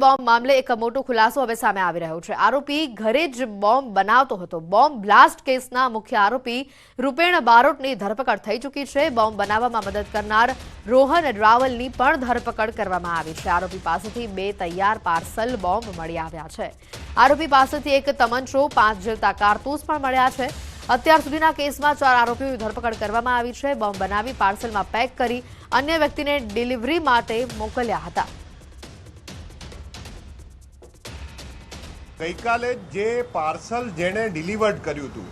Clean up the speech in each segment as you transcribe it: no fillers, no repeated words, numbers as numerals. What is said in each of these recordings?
Bomb મામલે એક મોટો ખુલાસો હવે સામે આવી રહ્યો છે। આરોપી ઘરે જ બોમ્બ બનાવતો હતો। બોમ્બ બ્લાસ્ટ કેસના મુખ્ય આરોપી રૂપેણ બારોટની ધરપકડ થઈ ચૂકી છે। બોમ્બ બનાવવામાં મદદ કરનાર રોહન રાવલની પણ ધરપકડ કરવામાં આવી છે। આરોપી પાસેથી 2 તૈયાર પાર્સલ બોમ્બ મળી આવ્યા છે। આરોપી પાસેથી એક તમંચો 5 જીવતા કારતૂસ પણ મળ્યા છે। અત્યાર સુધીના કેસમાં 4 આરોપીઓની ધરપકડ કરવામાં આવી છે। બોમ્બ બનાવી પાર્સલમાં પેક કરી અન્ય વ્યક્તિને ડિલિવરી માટે મોકલ્યા હતા। ગઈકાલે જે પાર્સલ જેણે ડિલિવર્ડ કર્યું હતું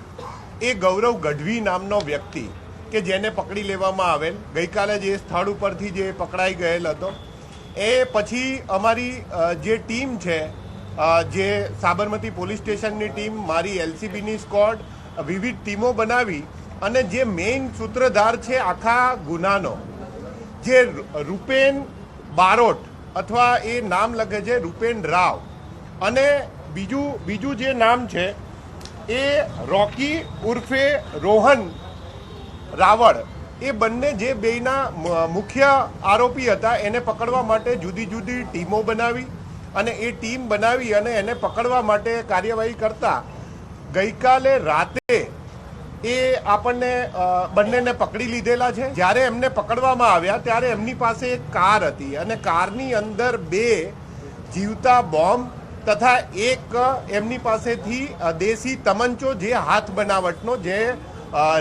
એ ગૌરવ ગઢવી નામનો વ્યક્તિ કે જેને પકડી લેવામાં આવેલ ગઈકાલે જે સ્થળ ઉપરથી જે પકડાઈ ગયેલ હતો એ પછી અમારી જે ટીમ છે જે સાબરમતી પોલીસ સ્ટેશનની ટીમ મારી એલસીબીની સ્ક્વોડ વિવિધ ટીમો બનાવી અને જે મેઇન સૂત્રધાર છે આખા ગુનાનો જે રૂપેન બારોટ અથવા એ નામ લખે છે રૂપેન રાવ અને બીજું જે નામ છે એ રોકી ઉર્ફે રોહન રાવળ એ બંને જે બેના મુખ્ય આરોપી હતા એને પકડવા માટે જુદી જુદી ટીમો બનાવી અને એ ટીમ બનાવી અને એને પકડવા માટે કાર્યવાહી કરતા ગઈકાલે રાતે એ આપણને બંનેને પકડી લીધેલા છે। જ્યારે એમને પકડવામાં આવ્યા ત્યારે એમની પાસે એક કાર હતી અને કારની અંદર 2 જીવતા બોમ્બ તથા એક એમની પાસેથી દેશી તમંચો જે હાથ બનાવટનો જે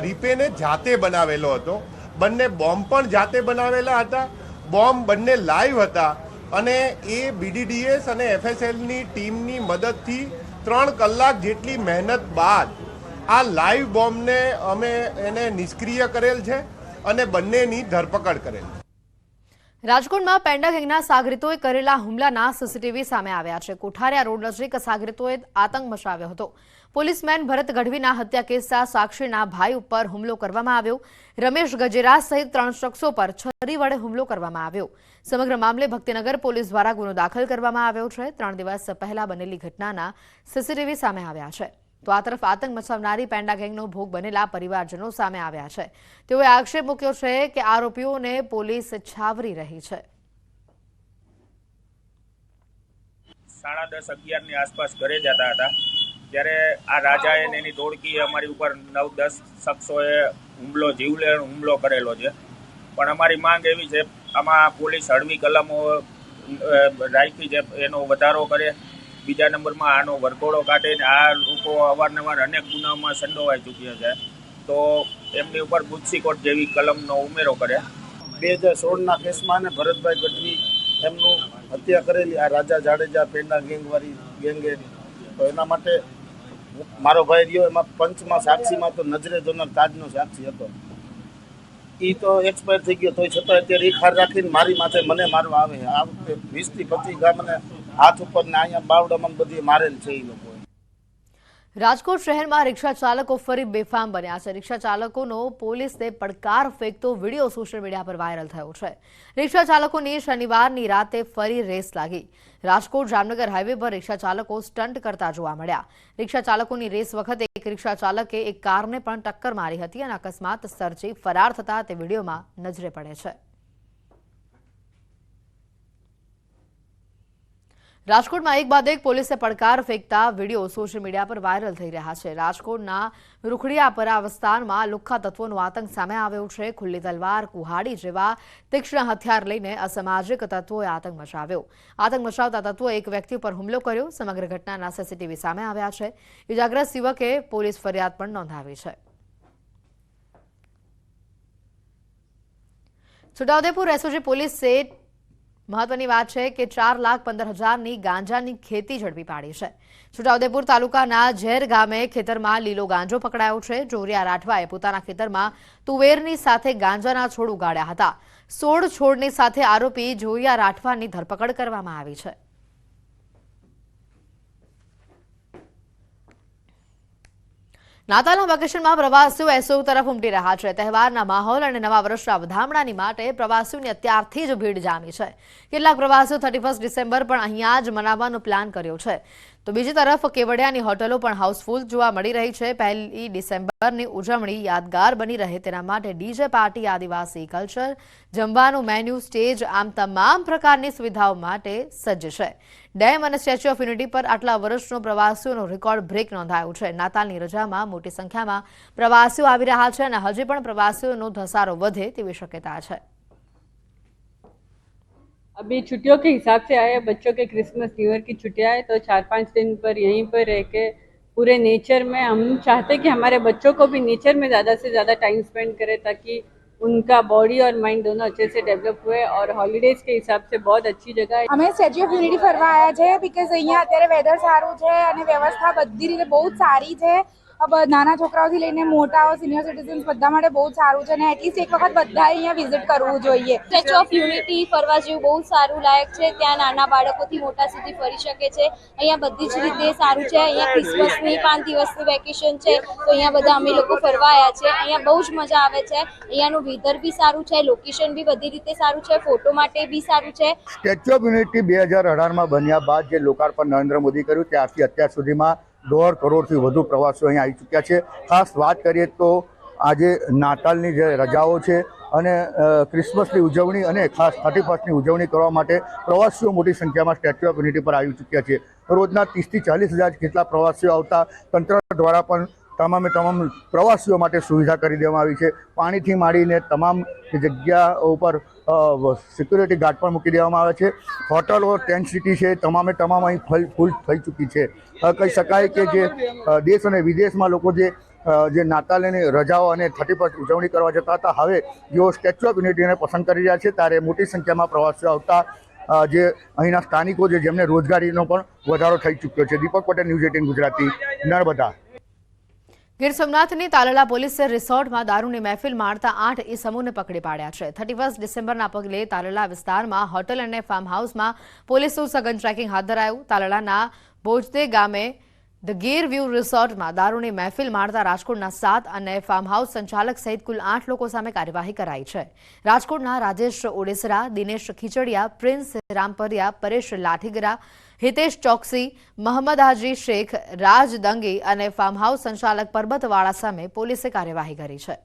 રીપેને જાતે બનાવેલો હતો। બંને બોમ્બ પણ જાતે બનાવેલા હતા। બોમ્બ બંને લાઈવ હતા અને એ બીડીડીએસ અને એફએસએલની ટીમની મદદથી 3 કલાક જેટલી મહેનત બાદ આ લાઈવ બોમ્બને અમે એને નિષ્ક્રિય કરેલ છે અને બંનેની ધરપકડ કરેલ છે। રાજકોટમાં પેન્ડા ગેંગના સાગરીતોએ કરેલા હુમલાના સીસીટીવી સામે આવ્યા છે। કોઠારિયા રોડ નજીક સાગરીતોએ આતંક મચાવ્યો હતો। પોલીસમેન ભરત ગઢવીના હત્યા કેસના સાક્ષીના ભાઈ ઉપર હુમલો કરવામાં આવ્યો। રમેશ ગજેરા સહિત 3 શખ્સો પર છરી વડે હુમલો કરવામાં આવ્યો। સમગ્ર મામલે ભક્તિનગર પોલીસ દ્વારા ગુનો દાખલ કરવામાં આવ્યો છે। 3 દિવસ પહેલા બનેલી ઘટનાના સીસીટીવી સામે આવ્યા છે। તો આ તરફ આતંક મચાવનારી પેન્ડા ગેંગનો ભોગ બનેલા પરિવારજનો સામે આવ્યા છે। તેઓએ આક્ષેપ મૂક્યો છે કે આરોપીઓને પોલીસ છાવરી રહી છે। 10:30-11 ની આસપાસ ઘરે જતા હતા ત્યારે આ રાજાએ એની ટોળકીએ અમારી ઉપર 9-10 શખ્સોએ જીવલેણ હુમલો કરેલો છે। પણ અમારી માંગ એવી છે આમાં પોલીસ હળવી કલમો રાખી છે એનો વધારો કરે। બીજા નંબરમાં આનો વરઘોડો કાઢે ને આ લોકો અવારનવાર અનેક ગુનાઓમાં સંડોવાઈ ચૂક્યા છે તો એમની ઉપર ગુજસીકોટ જેવી કલમનો ઉમેરો કરે। 2016ના કેસમાં ને ભરતભાઈ ગઢવી એમનું હત્યા કરેલી આ રાજા જાડેજા પેન્ડા ગેંગવાળી ગેંગે તો એના માટે મારો ભાઈ રહ્યો એમાં પંચમાં સાક્ષીમાં તો નજરે જોનાર તાજનો સાક્ષી હતો। એ તો એક્સપાયર થઈ ગયો તોય છતાં અત્યારે એ ખાર રાખીને મારી માથે મને મારવા આવે। આ વખતે 20 થી 25 ગામને હાથ ઉપર ને અહીંયા બાવડામાં બધી મારેલ છે એ લોકો। રાજકોટ શહેરમાં રિક્ષા ચાલકો ફરી બેફામ બન્યા છે। રિક્ષા ચાલકોનો પોલીસને પડકાર ફેંકતો વિડીયો સોશિયલ મીડિયા પર વાયરલ થયો છે। રિક્ષા ચાલકોની શનિવારની રાતે ફરી રેસ લાગી। રાજકોટ જામનગર હાઈવે પર રિક્ષા ચાલકો સ્ટન્ટ કરતા જોવા મળ્યા। રિક્ષા ચાલકોની રેસ વખતે એક રિક્ષા ચાલકે એક કારને પણ ટક્કર મારી હતી અને અકસ્માત સર્જી ફરાર થતા તે વિડીયોમાં નજરે પડે છે। રાજકોટમાં એક બાદ એક પોલીસે પડકાર ફેંકતા વિડીયો સોશિયલ મીડિયા પર વાયરલ થઈ રહ્યા છે। રાજકોટના રૂખડિયાપરા વિસ્તારમાં લુખ્ખા તત્વોનો આતંક સામે આવ્યો છે। ખુલ્લી તલવાર કુહાડી જેવા તીક્ષ્ણ હથિયાર લઈને અસામાજિક તત્વોએ આતંક મચાવ્યો। આતંક મચાવતા તત્વોએ એક વ્યક્તિ પર હુમલો કર્યો। સમગ્ર ઘટનાના સીસીટીવી સામે આવ્યા છે। ઇજાગ્રસ્ત યુવકે પોલીસ ફરિયાદ પણ નોંધાવી છે। છોટાઉદેપુર એસઓજી પોલીસે મહત્વની વાત છે કે 4,15,000ની ગાંજાની ખેતી ઝડપી પાડી છે। છોટાઉદેપુર તાલુકાના ઝેર ગામે ખેતરમાં લીલો ગાંજો પકડાયો છે। જોરિયા રાઠવાએ પોતાના ખેતરમાં તુવેરની સાથે ગાંજાના છોડ ઉગાડ્યા હતા। 16 છોડની સાથે આરોપી જોરિયા રાઠવાની ધરપકડ કરવામાં આવી છે। નાતાલના વેકેશનમાં પ્રવાસીઓ એસઓ તરફ ઉમટી રહ્યા છે। તહેવારના માહોલ અને નવા વર્ષના વધામણાની માટે પ્રવાસીઓની અત્યારથી જ ભીડ જામી છે। કેટલાક પ્રવાસીઓ 31 ડિસેમ્બર પણ અહીંયા જ મનાવવાનો પ્લાન કર્યો છે। તો બીજી તરફ કેવડિયાની હોટલો પણ હાઉસફુલ જોવા મળી રહી છે। 1 ડિસેમ્બરની ઉજવણી યાદગાર બની રહે તેના માટે ડીજે પાર્ટી, આદિવાસી કલ્ચર, જમવાનું મેન્યુ, સ્ટેજ આમ તમામ પ્રકારની સુવિધાઓ માટે સજ્જ છે। ડેમ અને સ્ટેચ્યુ ઓફ યુનિટી પર આટલા વર્ષનો પ્રવાસીઓનો રેકોર્ડ બ્રેક નોંધાયો છે. નાતાલની રજામાં મોટી સંખ્યામાં પ્રવાસીઓ આવી રહ્યા છે અને હજી પણ પ્રવાસીઓનો ધસારો વધે તેવી શક્યતા છે. अभी छुट्टियों के हिसाब से आए बच्चों के क्रिसमस न्यू ईयर की छुट्टियां है तो 4-5 दिन पर यहीं पर रह के पूरे नेचर में हम चाहते हैं कि हमारे बच्चों को भी नेचर में ज़्यादा से ज़्यादा टाइम स्पेंड करें ताकि उनका बॉडी और माइंड दोनों अच्छे से डेवलप हुए और हॉलीडेज के हिसाब से बहुत अच्छी जगह है. અમે સ્ટેચ્યુ ઓફ યુનિટી ફરવા આવ્યા છે બીકોઝ અહીંયા અત્યારે વેધર સારું છે અને વ્યવસ્થા બધી રીતે બહુ જ સારી છે. નાના છોકરાઓથી લઈને મોટાઓ સિનિયર સિટીઝન્સ બધા માટે બહુ જ સારું છે અને એટલીસ્ટ એક વખત બધા અહીંયા વિઝિટ કરવું જોઈએ. સ્ટેચ્યુ ઓફ યુનિટી ફરવા જેવું બહુ સારું લાયક છે. ત્યાં નાના બાળકોથી મોટા સુધી ફરી શકે છે. અહીંયા બધી જ રીતે સારું છે. અહીંયા ક્રિસમસની 5 દિવસની વેકેશન છે તો અહીંયા બધા અમે લોકો ફરવા આવ્યા છે. અહીંયા બહુ જ મજા આવે છે. અહીંયાનું વેધર બી સારું છે, લોકેશન બી બધી રીતે સારું છે, ફોટો માટે બી સારું છે. સ્ટેચ્યુ ઓફ યુનિટી 2018માં બન્યા બાદ જે લોકાર્પણ નરેન્દ્ર મોદી કર્યું ત્યારથી અત્યાર સુધીમાં 1.5 કરોડથી વધુ પ્રવાસીઓ અહીંયા આવી ચૂક્યા છે. ખાસ વાત કરીએ તો આજે નાતાલની જે રજાઓ છે અને ક્રિસમસની ઉજવણી અને ખાસ 31સ્ટની ઉજવણી કરવા માટે પ્રવાસીઓ મોટી સંખ્યામાં સ્ટેચ્યુ ઓફ યુનિટી પર આવી ચૂક્યા છે. રોજના 30થી 40 હજાર જેટલા પ્રવાસીઓ આવતા તંત્ર દ્વારા પણ તમામે તમામ પ્રવાસીઓ માટે સુવિધા કરી દેવામાં આવી છે. પાણીથી માંડીને તમામ જગ્યાઓ પર સિક્યુરિટી ગાર્ડ પણ મૂકી દેવામાં આવે છે. હોટલો ટેન્ટ સિટી છે તમામે તમામ અહીં ફૂલ થઈ ચૂકી છે. કહી શકાય કે જે દેશ અને વિદેશમાં લોકો જે નાતાલની રજાઓ અને 31st ઉજવણી કરવા જતા હતા હવે જેઓ સ્ટેચ્યુ ઓફ યુનિટીને પસંદ કરી રહ્યા છે ત્યારે મોટી સંખ્યામાં પ્રવાસીઓ આવતા જે અહીંના સ્થાનિકો છે જેમને રોજગારીનો પણ વધારો થઈ ચૂક્યો છે. દીપક પટેલ, ન્યૂઝ 18 ગુજરાતી, નર્મદા. ગીર સોમનાથની તાલાલા પોલીસે રિસોર્ટમાં દારૂની મહેફિલ માણતા 8 ઈસમોને પકડી પાડ્યા છે. 31 ડિસેમ્બરના પગલે તાલાલા વિસ્તારમાં હોટલ અને ફાર્મ હાઉસમાં પોલીસનું સઘન ટ્રેકિંગ હાથ ધરાયું. તાલાલાના બોજદે ગામે ધ ગીર વ્યૂ રિસોર્ટમાં દારૂની મહેફિલ માણતા રાજકોટના 7 અને ફાર્મ હાઉસ સંચાલક સહિત કુલ 8 લોકો સામે કાર્યવાહી કરાઈ છે. રાજકોટના રાજેશ ઓડેસરા, દિનેશ ખીચડિયા, પ્રિન્સ રામપરિયા, પરેશ લાઠીગરા, હિતેશ ચોકસી, મોહમ્મદ હાજી શેખ, રાજ દંગી અને ફાર્મ હાઉસ સંચાલક પરબતવાળા સામે પોલીસે કાર્યવાહી કરી છે.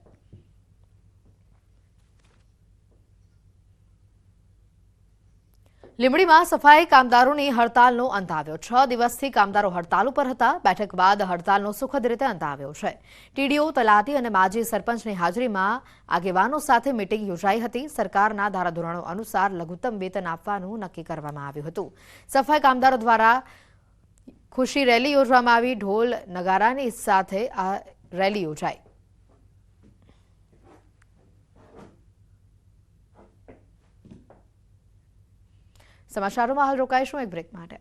લીંબડીમાં સફાઈ કામદારોની હડતાલનો અંત આવ્યો. 6 દિવસથી કામદારો હડતાલ ઉપર હતા. બેઠક બાદ હડતાલનો સુખદ રીતે અંત આવ્યો છે. ટીડીઓ, તલાટી અને માજી સરપંચની હાજરીમાં આગેવાનો સાથે મીટિંગ યોજાઈ હતી. સરકારના ધારાધોરણો અનુસાર લઘુત્તમ વેતન આપવાનું નક્કી કરવામાં આવ્યું હતું. સફાઈ કામદારો દ્વારા ખુશી રેલી યોજવામાં આવી. ઢોલ નગારાની સાથે આ રેલી યોજાઈ. સમાચારોમાં હાલ રોકાઈશું એક બ્રેક માટે.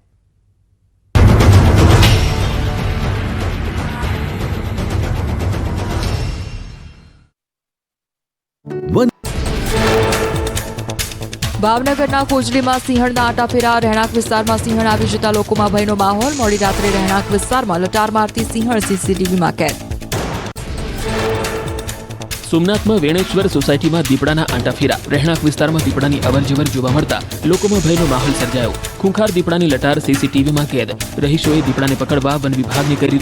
ભાવનગરના ખોજલીમાં સિંહણના આટાફેરા. રહેણાંક વિસ્તારમાં સિંહણ આવી જતા લોકોમાં ભયનો માહોલ. મોડી રાત્રે રહેણાંક વિસ્તારમાં લટાર મારતી સિંહણ સીસીટીવીમાં કેદ. સોમનાથમાં વેણેશ્વર સોસાયટીમાં દીપડાના આંટાફેરા. રહેણાંક વિસ્તારમાં દીપડાની અવરજવર જોવા મળતા લોકોમાં ભયનો માહોલ સર્જાયો. ખૂંખાર દીપડાની લટાર સીસીટીવીમાં કેદ. રહીશોએ દીપડાને પકડવા વન વિભાગને કરી